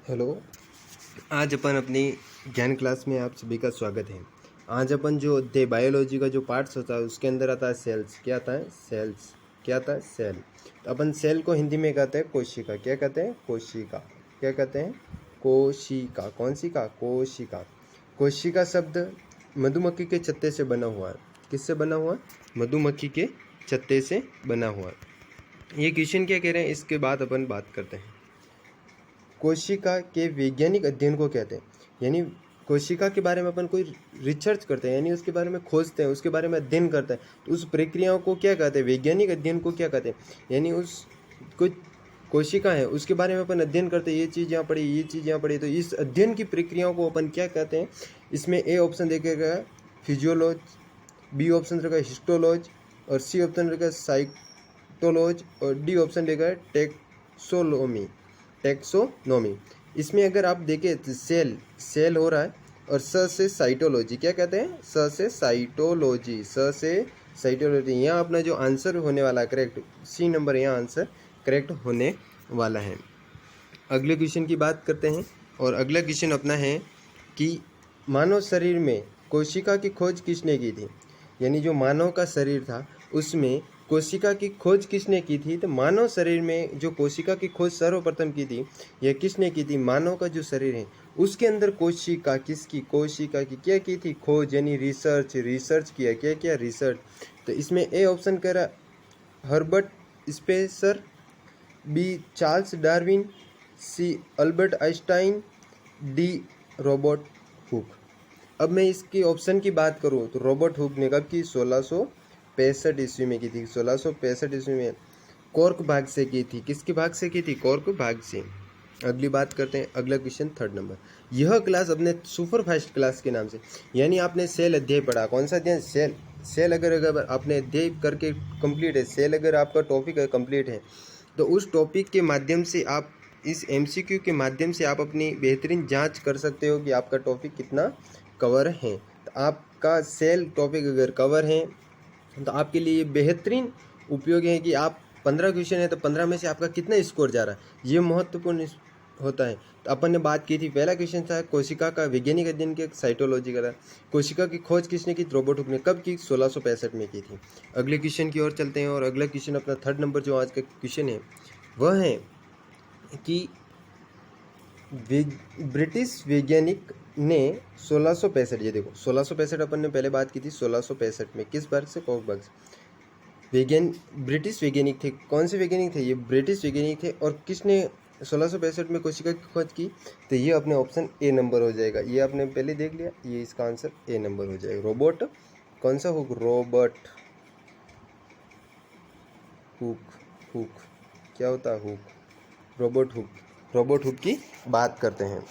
Hello. आज अपन अपनी ज्ञान क्लास में आप सभी का स्वागत है। आज अपन जो अध्याय बायोलॉजी का जो पार्ट्स होता है उसके अंदर आता है सेल्स। क्या आता है? सेल्स। क्या आता है? सेल। तो अपन सेल को हिंदी में कहते हैं कोशिका। क्या कहते हैं? कोशिका। क्या कहते हैं? कोशिका। कौन सी का? कोशिका। कोशिका शब्द मधुमक्खी के छत्ते से बना हुआ है। किससे बना हुआ? मधुमक्खी के छत्ते से बना हुआ है। ये क्वेश्चन क्या कह रहे हैं इसके बाद अपन बात करते हैं। कोशिका के वैज्ञानिक अध्ययन को कहते हैं, यानी कोशिका के बारे में अपन कोई रिसर्च करते हैं, यानी उसके बारे में खोजते हैं, उसके बारे में अध्ययन करते हैं, तो उस प्रक्रियाओं को क्या कहते हैं? वैज्ञानिक अध्ययन को क्या कहते हैं? यानी उस कुछ कोशिका है उसके बारे में अपन अध्ययन करते हैं, ये चीज़ यहाँ पड़ी, ये चीज़ यहाँ पड़ी, तो इस अध्ययन की प्रक्रियाओं को अपन क्या कहते हैं? इसमें ए ऑप्शन देखेगा फिजियोलॉज, बी ऑप्शन रहेगा हिस्टोलॉज, और सी ऑप्शन रहेगा साइटोलॉज, और डी ऑप्शन रहेगा टेक्सोनोमी। इसमें अगर आप देखें तो सेल हो रहा है, और स से साइटोलॉजी। क्या कहते हैं? स से साइटोलॉजी। स से साइटोलॉजी। यहाँ अपना जो आंसर होने वाला है करेक्ट, सी नंबर यहाँ आंसर करेक्ट होने वाला है। अगले क्वेश्चन की बात करते हैं, और अगला क्वेश्चन अपना है कि मानव शरीर में कोशिका की खोज किसने की थी? यानी जो मानव का शरीर था उसमें कोशिका की खोज किसने की थी? तो मानव शरीर में जो कोशिका की खोज सर्वप्रथम की थी, यह किसने की थी? मानव का जो शरीर है उसके अंदर कोशिका किसकी? कोशिका की क्या की थी? खोज, यानी रिसर्च किया। क्या किया? रिसर्च। तो इसमें ए ऑप्शन कह रहा Herbert Spencer, B Charles Darwin, C Albert Einstein, D Robert Hooke. अब मैं इसकी ऑप्शन की बात करूँ तो रॉबर्ट हुक ने कब की? 1665 ईस्वी में की थी। 1665 ईस्वी में कॉर्क भाग से की थी। किसके भाग से की थी? कॉर्क भाग से। अगली बात करते हैं, अगला क्वेश्चन 3rd नंबर। यह क्लास अपने सुपर फास्ट क्लास के नाम से, यानी आपने सेल अध्याय पढ़ा। कौन सा अध्याय? सेल अगर आपने अध्याय करके कंप्लीट है, सेल अगर आपका टॉपिक कंप्लीट है, तो उस टॉपिक के माध्यम से आप इस MCQ के माध्यम से आप अपनी बेहतरीन जांच कर सकते हो कि आपका टॉपिक कितना कवर है। तो आपका सेल टॉपिक अगर कवर है तो आपके लिए बेहतरीन उपयोगी है कि आप 15 क्वेश्चन है तो 15 में से आपका कितना स्कोर जा रहा है, ये महत्वपूर्ण होता है। तो अपन ने बात की थी, पहला क्वेश्चन था कोशिका का वैज्ञानिक अध्ययन के साइटोलॉजी का था। कोशिका की खोज किसने की? रॉबर्ट हुक ने। कब की? 1665 में की थी। अगले क्वेश्चन की ओर चलते हैं, और अगला क्वेश्चन अपना 3rd नंबर जो आज का क्वेश्चन है वह है कि ब्रिटिश वैज्ञानिक ने 1665, ये देखो 1665 अपन ने पहले बात की थी, 1665 में किस वर्ग से? कॉर्क वर्ग से। ब्रिटिश वैज्ञानिक थे। कौन से वैज्ञानिक थे? ये ब्रिटिश वैज्ञानिक थे। और किसने 1665 में कोशिका की खोज की? तो ये अपने ऑप्शन ए नंबर हो जाएगा। ये आपने पहले देख लिया, ये इसका आंसर ए नंबर हो जाएगा। रॉबर्ट कौन सा हुक? Robert Hooke. क्या होता है? हुक। रॉबर्ट हुक की बात करते हैं।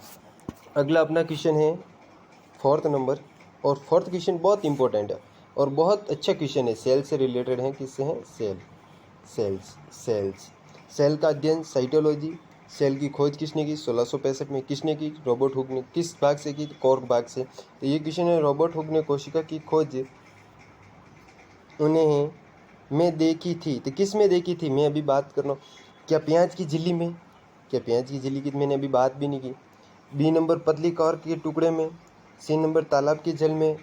अगला अपना क्वेश्चन है 4th नंबर, और 4th क्वेश्चन बहुत इंपॉर्टेंट है और बहुत अच्छा क्वेश्चन है। सेल से रिलेटेड है। किससे है? सेल का अध्ययन साइटोलॉजी। सेल की खोज किसने की? 1665 में। किसने की? रॉबर्ट हुक ने। किस भाग से की? कॉर्क भाग से। तो ये क्वेश्चन है, रॉबर्ट हुक ने कोशिका की खोज उन्हें में देखी थी। तो किस में देखी थी? मैं अभी बात कर रहा हूँ। क्या प्याज की झिल्ली में? क्या प्याज की झिल्ली की मैंने अभी बात भी नहीं की। बी नंबर पतली कॉर्क के टुकड़े में, सी नंबर तालाब के जल में,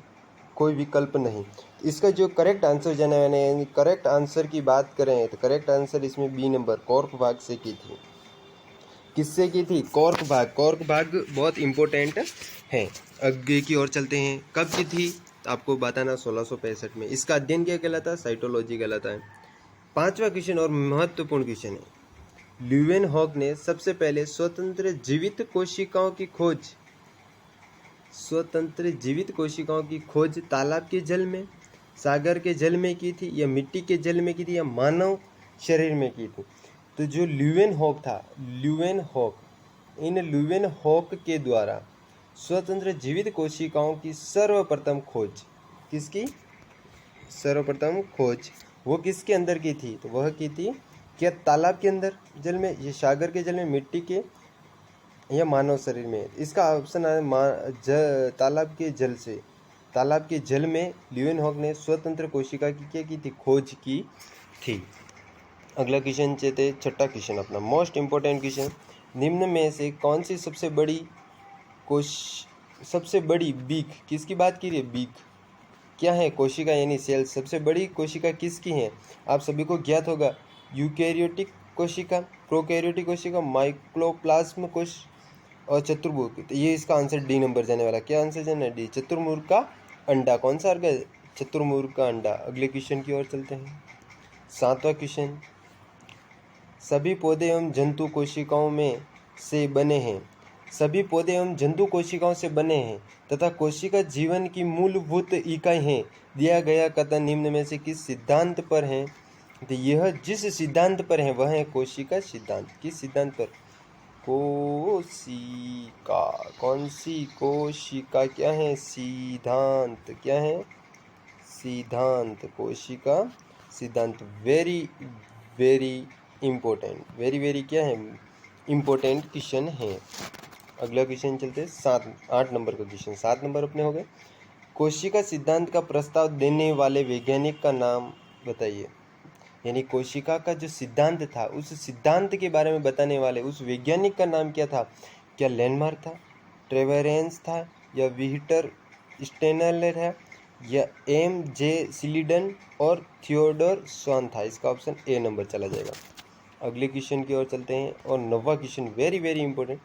कोई विकल्प नहीं। इसका जो करेक्ट आंसर जाना है, यानी करेक्ट आंसर की बात करें तो करेक्ट आंसर इसमें बी नंबर कॉर्क भाग से की थी। किससे की थी? कॉर्क भाग। कॉर्क भाग बहुत इंपॉर्टेंट है। आगे की ओर चलते हैं। कब की थी? आपको बताना 1665 में। इसका अध्ययन क्या कहलाता है? साइटोलॉजी कहलाता है। 5वां क्वेश्चन और महत्वपूर्ण क्वेश्चन है। ल्यूवेनहॉक ने सबसे पहले स्वतंत्र जीवित कोशिकाओं की खोज तालाब के जल में, सागर के जल में की थी, या मिट्टी के जल में की थी, या मानव शरीर में की थी? तो जो ल्यूवेनहॉक था, ल्यूवेनहॉक के द्वारा स्वतंत्र जीवित कोशिकाओं की सर्वप्रथम खोज, किसकी सर्वप्रथम खोज वो किसके अंदर की थी? तो वह की थी क्या तालाब के अंदर जल में, या सागर के जल में, मिट्टी के, या मानव शरीर में? इसका ऑप्शन है तालाब के जल से। तालाब के जल में ल्यूवेनहॉक ने स्वतंत्र कोशिका की क्या की थी? खोज की थी। अगला क्वेश्चन चलते 6ठा क्वेश्चन अपना मोस्ट इंपॉर्टेंट क्वेश्चन। निम्न में से कौन सी सबसे बड़ी बीक, किसकी बात की रही है? बीक क्या है? कोशिका यानी सेल। सबसे बड़ी कोशिका किसकी है? आप सभी को ज्ञात होगा, यूकैरियोटिक कोशिका, प्रोकैरियोटिक कोशिका, माइक्रोप्लाज्म कोश और चतुर्मुख। तो ये इसका आंसर डी नंबर जाने वाला। क्या आंसर जाना है? डी, चतुर्मुख का अंडा। कौन सा अर्घ है? चतुर्मुख का अंडा। अगले क्वेश्चन की ओर चलते हैं। 7वां क्वेश्चन, सभी पौधे एवं जंतु कोशिकाओं में से बने हैं। सभी पौधे एवं जंतु कोशिकाओं से बने हैं तथा कोशिका जीवन की मूलभूत इकाई है। दिया गया कथन निम्न में से किस सिद्धांत पर है? तो यह जिस सिद्धांत पर है वह है कोशिका सिद्धांत। किस सिद्धांत पर? कोशिका। कौन सी कोशिका? क्या है? सिद्धांत। क्या है? सिद्धांत। कोशिका सिद्धांत। Very very important, very very क्या है? इम्पोर्टेंट क्वेश्चन है। अगला क्वेश्चन चलते हैं 8 नंबर का क्वेश्चन। 7 नंबर अपने हो गए। कोशिका सिद्धांत का प्रस्ताव देने वाले वैज्ञानिक का नाम बताइए। यानी कोशिका का जो सिद्धांत था उस सिद्धांत के बारे में बताने वाले उस वैज्ञानिक का नाम क्या था? क्या लैंडमार्क था, ट्रेवेरेंस था, या विहिटर स्टेनर है, या एम जे सिलिडन और थियोडोर स्वान था? इसका ऑप्शन ए नंबर चला जाएगा। अगले क्वेश्चन की ओर चलते हैं और 9वां क्वेश्चन वेरी वेरी इंपॉर्टेंट।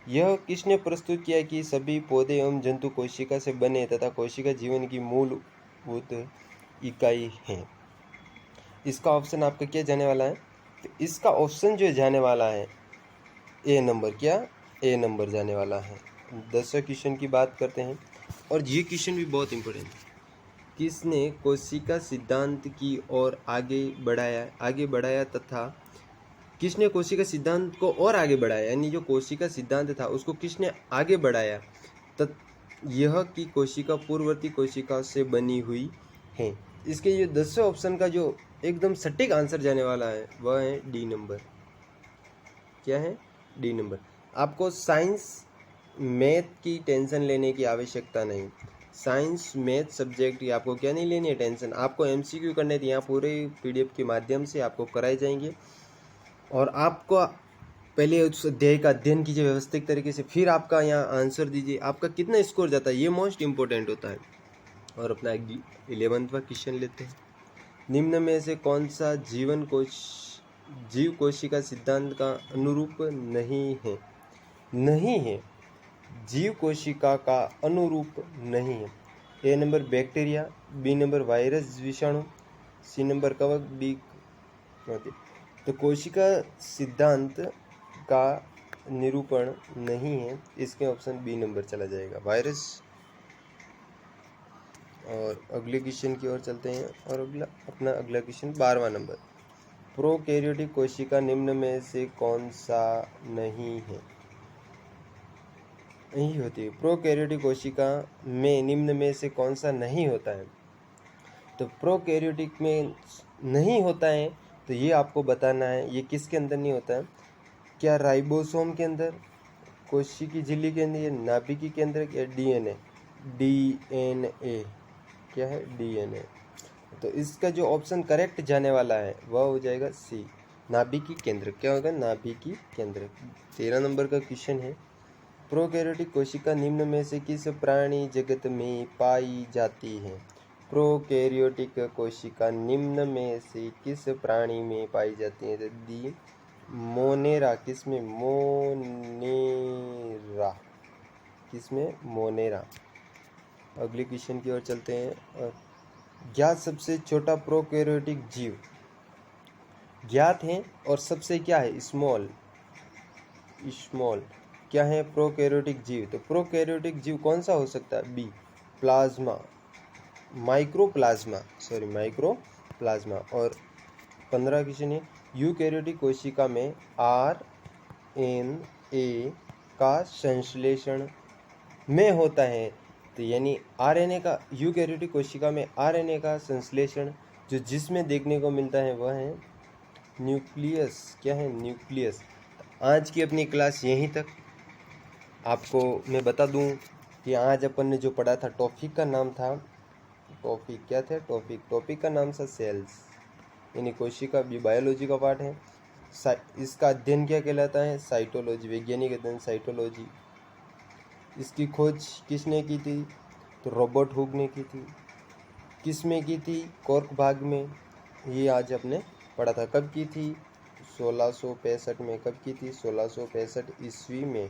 यह किसने प्रस्तुत किया कि सभी पौधे एवं जंतु कोशिका से बने तथा कोशिका जीवन की मूलभूत इकाई है? इसका ऑप्शन आपका क्या जाने वाला है? तो इसका ऑप्शन जो जाने वाला है ए नंबर। क्या? ए नंबर जाने वाला है। 10वें क्वेश्चन की बात करते हैं और ये क्वेश्चन भी बहुत इंपॉर्टेंट है। किसने कोशिका सिद्धांत की ओर आगे बढ़ाया तथा किसने कोशिका सिद्धांत को और आगे बढ़ाया? यानी जो कोशिका सिद्धांत था उसको किसने आगे बढ़ाया? यह कि कोशिका पूर्ववर्ती कोशिका से बनी हुई है। इसके ये 10वें ऑप्शन का जो एकदम सटीक आंसर जाने वाला है वह है डी नंबर। क्या है? D number. आपको साइंस मैथ की टेंशन लेने की आवश्यकता नहीं। साइंस मैथ सब्जेक्ट की आपको क्या नहीं लेनी है? टेंशन। आपको एमसीक्यू करने थे, यहाँ पूरे पीडीएफ के माध्यम से आपको कराए जाएंगे और आपको पहले उस अध्याय का अध्ययन कीजिए व्यवस्थित तरीके से, फिर आपका यहाँ आंसर दीजिए। आपका कितना स्कोर जाता है ये मोस्ट इम्पोर्टेंट होता है। और अपना 11वां क्वेश्चन लेते हैं। निम्न में से कौन सा जीव कोशिका सिद्धांत का अनुरूप नहीं है? नहीं है, जीव कोशिका का अनुरूप नहीं है। A number bacteria, B number virus विषाणु, सी नंबर कवक, डी। तो कोशिका सिद्धांत का निरूपण नहीं है, इसके ऑप्शन बी नंबर चला जाएगा, वायरस। और अगले क्वेश्चन की ओर चलते हैं और अगला क्वेश्चन 12वां नंबर। प्रोकैरियोटिक कोशिका निम्न में से कौन सा नहीं है? नहीं होती है। प्रोकैरियोटिक कोशिका में निम्न में से कौन सा नहीं होता है? तो प्रोकैरियोटिक में नहीं होता है तो ये आपको बताना है। ये किसके अंदर नहीं होता है? क्या राइबोसोम के अंदर, कोशिकी झिल्ली के अंदर, या नाभिकी के अंदर, या डीएनए? डीएनए। क्या है? डीएनए। तो इसका जो ऑप्शन करेक्ट जाने वाला है वह हो जाएगा सी, नाभिकी केंद्र। क्या होगा? नाभिकी केंद्र। 13 नंबर का क्वेश्चन है। प्रोकैरियोटिक कोशिका निम्न में से किस प्राणी जगत में पाई जाती है? प्रोकैरियोटिक कोशिका निम्न में से किस प्राणी में पाई जाती है? तो दी मोनेरा। किसमें? मोनेरा। किसमें? मोनेरा। अगले क्वेश्चन की ओर चलते हैं और ज्ञात सबसे छोटा प्रोकैरियोटिक जीव ज्ञात है और सबसे क्या है? स्मॉल। क्या है प्रोकैरियोटिक जीव? तो प्रोकैरियोटिक जीव कौन सा हो सकता है? B, plasma, microplasma. और 15 क्वेश्चन है। यूकैरियोटिक कोशिका में आरएनए का संश्लेषण में होता है। तो यानी आरएनए का, यूकैरियोटिक कोशिका में आरएनए का संश्लेषण जो जिसमें देखने को मिलता है वह है न्यूक्लियस। क्या है? न्यूक्लियस। आज की अपनी क्लास यहीं तक। आपको मैं बता दूं कि आज अपन ने जो पढ़ा था टॉपिक का नाम था, टॉपिक क्या था? टॉपिक का नाम था सेल्स, यानी कोशिका भी बायोलॉजी का पार्ट है। इसका अध्ययन क्या कहलाता है? साइटोलॉजी, वैज्ञानिक अध्ययन साइटोलॉजी। इसकी खोज किसने की थी? तो रॉबर्ट हुक ने की थी। किस में की थी? कॉर्क बाग में। ये आज आपने पढ़ा था। कब की थी? 1665 में। कब की थी? 1665 ईस्वी में।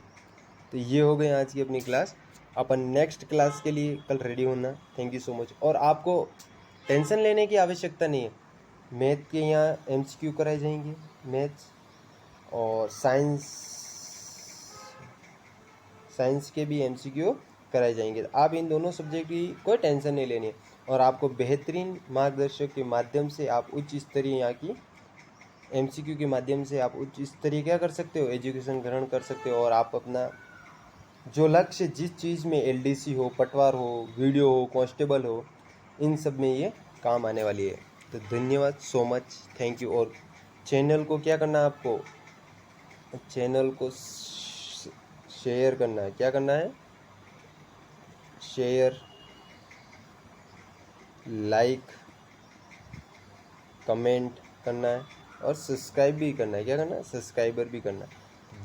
तो ये हो गई आज की अपनी क्लास। अपन नेक्स्ट क्लास के लिए कल रेडी होना। Thank you so much. और आपको टेंशन लेने की आवश्यकता नहीं है। मैथ के यहाँ MCQ कराए जाएंगे, मैथ्स और साइंस के भी MCQ कराए जाएंगे। आप इन दोनों सब्जेक्ट की कोई टेंशन नहीं लेनी है। और आपको बेहतरीन मार्गदर्शक के माध्यम से आप उच्च स्तरीय यहाँ की MCQ के माध्यम से आप उच्च स्तरीय क्या कर सकते हो? एजुकेशन ग्रहण कर सकते हो। और आप अपना जो लक्ष्य, जिस चीज़ में LDC हो, पटवार हो, वीडियो हो, कांस्टेबल हो, इन सब में ये काम आने वाली है। तो धन्यवाद सो मच, थैंक यू। और चैनल को क्या करना है आपको? चैनल को शेयर करना है। क्या करना है? शेयर, लाइक, कमेंट करना है और सब्सक्राइब भी करना है। क्या करना है? सब्सक्राइबर भी करना है।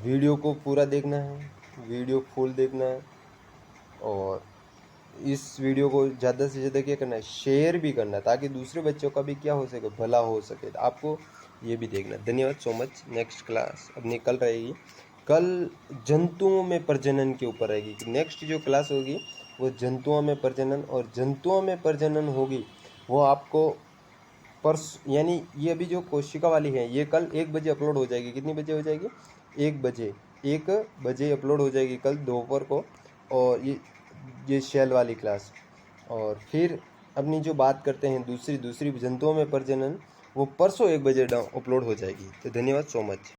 वीडियो को पूरा देखना है, वीडियो फुल देखना है। और इस वीडियो को ज़्यादा से ज़्यादा क्या करना है? शेयर भी करना है, ताकि दूसरे बच्चों का भी क्या हो सके? भला हो सके। तो आपको ये भी देखना है। धन्यवाद सो मच। नेक्स्ट क्लास अपनी कल रहेगी। कल जंतुओं में प्रजनन के ऊपर रहेगी। नेक्स्ट जो क्लास होगी वो जंतुओं में प्रजनन, और जंतुओं में प्रजनन होगी वो आपको यानी ये अभी जो कोशिका वाली है ये कल 1 बजे अपलोड हो जाएगी। कितनी बजे हो जाएगी? 1 बजे। 1 बजे अपलोड हो जाएगी कल दोपहर को। और ये शेल वाली क्लास। और फिर अपनी जो बात करते हैं दूसरी जंतुओं में प्रजनन, वो परसों 1 बजे अपलोड हो जाएगी। तो धन्यवाद सो मच।